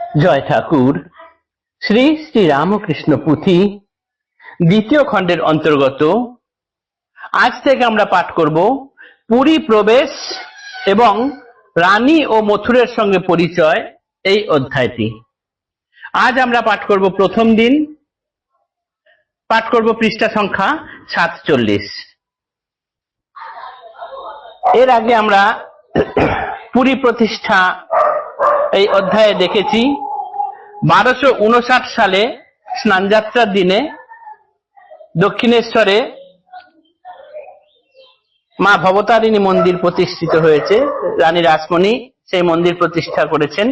জয় ঠাকুর। শ্রী শ্রী রামকৃষ্ণ পুঁথি দ্বিতীয় খণ্ডের অন্তর্গত আজ থেকে আমরা পাঠ করব পুরী প্রবেশ এবং রানী ও মথুরের সঙ্গে পরিচয় এই অধ্যায়টি। আজ আমরা পাঠ করব প্রথম দিন, পাঠ করব পৃষ্ঠা সংখ্যা 47। এর আগে আমরা পুরী প্রতিষ্ঠা এই অধ্যায়ে দেখেছি 1259 সালে স্নানযাত্রার দিনে দক্ষিণেশ্বরে মা ভবতারিণী মন্দির প্রতিষ্ঠিত হয়েছে। রানী রাসমণি সেই মন্দির প্রতিষ্ঠা করেছেন।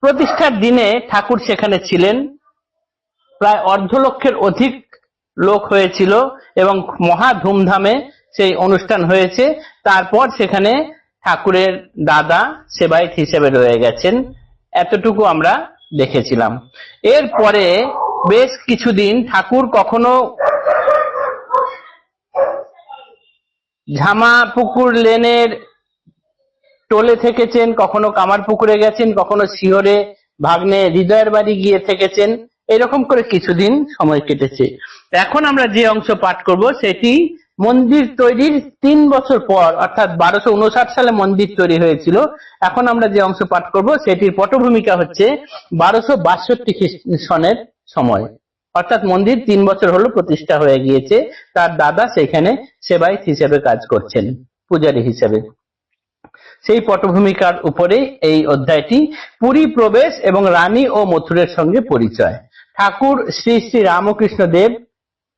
প্রতিষ্ঠার দিনে ঠাকুর সেখানে ছিলেন, প্রায় 1.5 লক্ষের অধিক লোক হয়েছিল এবং মহা ধুমধামে সেই অনুষ্ঠান হয়েছে। তারপর সেখানে ঠাকুরের দাদা সেবায়েত হিসেবে রয়ে গেছেন, এতটুকু আমরা দেখেছিলাম। এরপরে বেশ কিছুদিন ঠাকুর কখনো ঝামাপুকুর লেনের টোলে থেকেছেন, কখনো কামারপুকুরে গেছেন, কখনো শিহরে ভাগ্নে হৃদয়ের বাড়ি গিয়ে থেকেছেন। এরকম করে কিছুদিন সময় কেটেছে। এখন আমরা যে অংশ পাঠ করব সেটি মন্দির তৈরির 3 বছর পর, অর্থাৎ 1259 সালে মন্দির তৈরি হয়েছিল। এখন আমরা যে অংশ পাঠ করব সেটির পটভূমিকা হচ্ছে 1262 সনের সময়, অর্থাৎ মন্দির 3 বছর হলো প্রতিষ্ঠা হয়ে গিয়েছে। তার দাদা সেখানে সেবায়েত হিসেবে কাজ করছেন, পূজারী হিসেবে। সেই পটভূমিকার উপরে এই অধ্যায়টি, পুরী প্রবেশ এবং রানী ও মথুরের সঙ্গে পরিচয়। ঠাকুর শ্রী শ্রী রামকৃষ্ণ দেব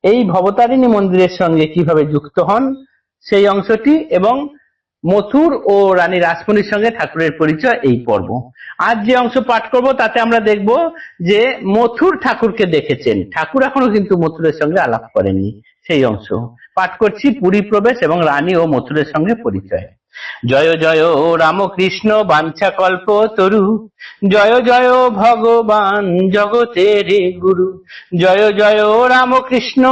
এই ভবতারিণী মন্দিরের সঙ্গে কিভাবে যুক্ত হন সেই অংশটি, এবং মথুর ও রানী রাসমণির সঙ্গে ঠাকুরের পরিচয় এই পর্ব। আজ যে অংশ পাঠ করব তাতে আমরা দেখব যে মথুর ঠাকুরকে দেখেছেন, ঠাকুর এখনো কিন্তু মথুরের সঙ্গে আলাপ করেননি। সেই অংশ পাঠ করছি, পুরী প্রবেশ এবং রানী ও মথুরের সঙ্গে পরিচয়। জয় জয় রামকৃষ্ণ বাঞ্ছা কল্প তরু, জয় জয় ভগবান জগতের গুরু, জয় জয় রামকৃষ্ণ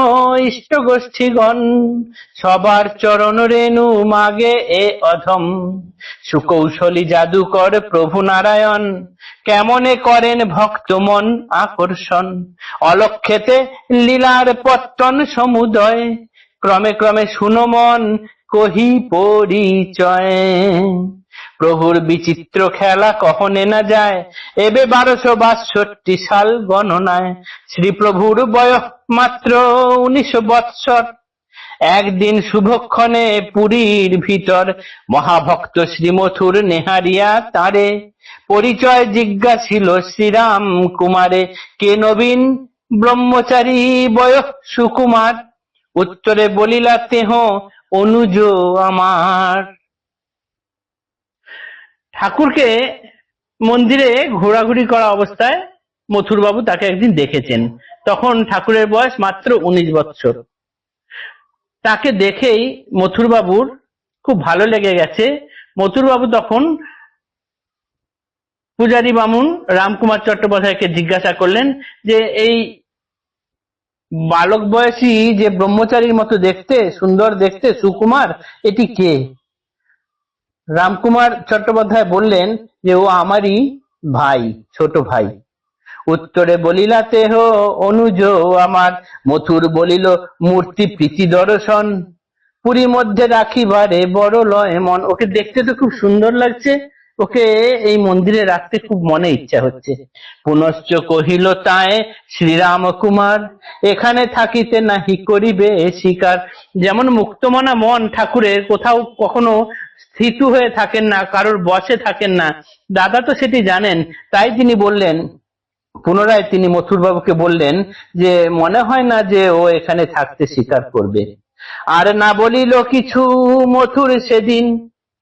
ইষ্ট গোষ্ঠীগণ, সবার চরণ রেণু মাগে এ অধম, সুকৌশলী জাদুকর প্রভু নারায়ণ, কেমনে করেন ভক্ত মন আকর্ষণ, অলক্ষেতে লীলার পত্তন সমুদয়, ক্রমে ক্রমে শুনো মন কহি পরিচয়, প্রভুর বিচিত্র খেলা কহনে না যায়, এবে 1262 সাল গণনায়, শ্রীপ্রভুর বয়স মাত্র 19 বৎসর, একদিন শুভক্ষণে পুরীর ভিতর, মহাভক্ত শ্রীমথুর নেহারিয়া তারে, পরিচয় জিজ্ঞাসিল শ্রীরাম কুমারে, কে নবীন ব্রহ্মচারী বয়স সুকুমার, উত্তরে বলিলা তেহ অনুজ আমার। ঠাকুরকে মন্দিরে ঘোরাঘুরি করা অবস্থায় মথুর বাবু তাকে একদিন দেখেছেন। তখন ঠাকুরের বয়স মাত্র 19 বৎসর। তাকে দেখেই মথুর বাবুর খুব ভালো লেগে গেছে। মথুর বাবু তখন পূজারী বামুন রামকুমার চট্টোপাধ্যায়কে জিজ্ঞাসা করলেন যে এই বালক বয়সী যে ব্রহ্মচারীর মতো দেখতে, সুন্দর দেখতে, সুকুমার, এটি কে? রামকুমার চট্টোপাধ্যায় বললেন যে ও আমারই ভাই, ছোট ভাই। উত্তরে বলিলা তেহ অনুজ আমার, মথুর বলিল মূর্তি প্রীতি দর্শন, পুরী মধ্যে রাখিবারে বড় লয় মন। ওকে দেখতে তো খুব সুন্দর লাগছে, ওকে এই মন্দিরে রাখতে খুব মনে ইচ্ছা হচ্ছে। পুনশ্চ কহিল তাই শ্রীরাম কুমার, এখানে থাকিতে নাহি করিবে শিকার। যেমন মুক্তমনা মন ঠাকুরের, কোথাও কখনো স্থিত হয়ে থাকেন না, কারোর বসে থাকেন না, দাদা তো সেটি জানেন। তাই তিনি বললেন, পুনরায় তিনি মথুর বাবুকে বললেন যে মনে হয় না যে ও এখানে থাকতে স্বীকার করবে। আর না বলিল কিছু মথুর সেদিন,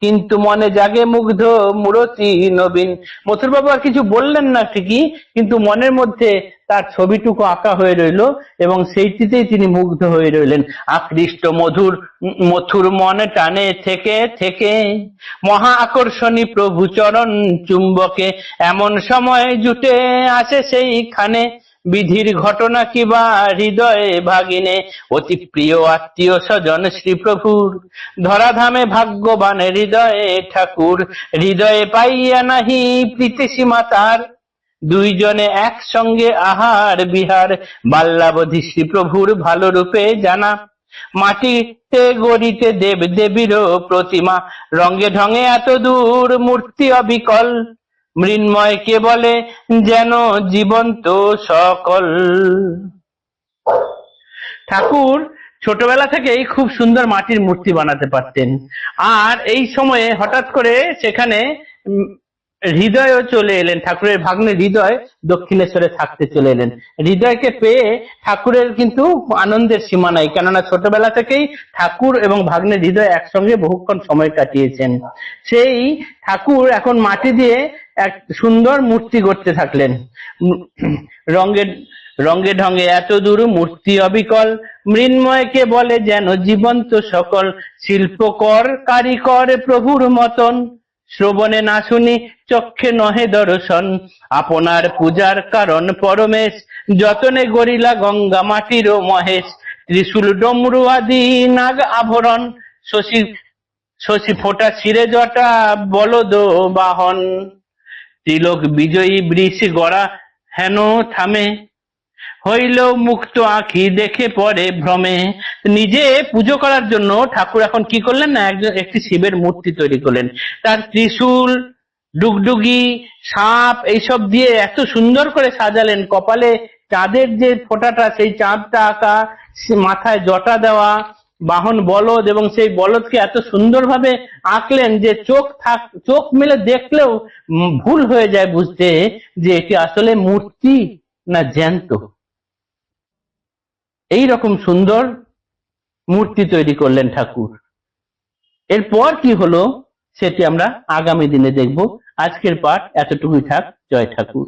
কিন্তু মনে জাগে মুগ্ধ মূরতি নবীন। মথুর বাবু আর কিছু বললেন না ঠিকই, কিন্তু মনের মধ্যে তার ছবিটুকু আঁকা হয়ে রইল এবং সেইটিতেই তিনি মুগ্ধ হয়ে রইলেন। আকৃষ্ট মথুর মনে টানে থেকে থেকে, মহা আকর্ষণী প্রভু চরণ চুম্বকে, এমন সময় জুটে আসে সেইখানে, বিধির ঘটনা কিবা হৃদয়ে ভাগিনে, অতি প্রিয় আত্মীয় স্বজন শ্রীপ্রভুর, ধরাধামে ভাগ্যবান হৃদয়ে ঠাকুর, হৃদয়ে পাইয়া নাহি প্রীতি সীমা তার, দুইজনে একসঙ্গে আহার বিহার, বাল্যাবধি শ্রী প্রভুর ভালো রূপে জানা। মাটিতে গড়িতে দেব দেবীরও প্রতিমা, রঙে ঢঙে এত দূর মূর্তি অবিকল, মৃন্ময়কে বলে যেন জীবন্ত সকল। ঠাকুর ছোটবেলা থেকেই খুব সুন্দর মাটির মূর্তি বানাতে পারতেন, আর এই সময়ে হঠাৎ করে সেখানে হৃদয়ও চলে এলেন। ঠাকুরের ভাগ্নে হৃদয় দক্ষিণেশ্বরে থাকতে চলে এলেন। হৃদয়কে পেয়ে ঠাকুরের কিন্তু আনন্দের সীমা নাই, কেননা ছোটবেলা থেকেই ঠাকুর এবং ভাগ্নে হৃদয় একসঙ্গে বহুক্ষণ সময় কাটিয়েছেন। সেই ঠাকুর এখন মাটি দিয়ে এক সুন্দর মূর্তি গড়তে থাকলেন। রঙে রঙে ঢঙে এত দূর মূর্তি অবিকল, মৃন্ময়কে বলে যেন জীবন্ত সকল, শিল্পকর কারিকর প্রভুর মতন, শ্রবণে না শুনি চক্ষে নহে দর্শন, আপনার পূজার কারণ পরমেশ, যতনে গরিলা গঙ্গা মাটিরও মহেশ, ত্রিশূল ডমরু আদি নাগ আভরণ, শশী শশী ফোঁটা ছিঁড়ে জটা বলদ বাহন, তিলক বিজয়ী বৃষ গড়া হেন থামে, হইল মুক্ত আঁখি দেখে পরে ভ্রমে। নিজে পুজো করার জন্য ঠাকুর এখন কি করলেন না, একটি শিবের মূর্তি তৈরি করলেন। তার ত্রিশূল, ডুগডুগি, সাপ এইসব দিয়ে এত সুন্দর করে সাজালেন, কপালে চাঁদের যে ফোঁটাটা সেই চাঁদটা আঁকা, মাথায় জটা দেওয়া, বাহন বলদ, এবং সেই বলদকে এত সুন্দরভাবে আঁকলেন যে চোখ মেলে দেখলেও ভুল হয়ে যায় বুঝতে যে এটি আসলে মূর্তি না জ্যান্ত। এই রকম সুন্দর মূর্তি তৈরি করলেন ঠাকুর। এরপর কি হলো সেটি আমরা আগামী দিনে দেখব। আজকের পাঠ এতটুকুই থাক। জয় ঠাকুর।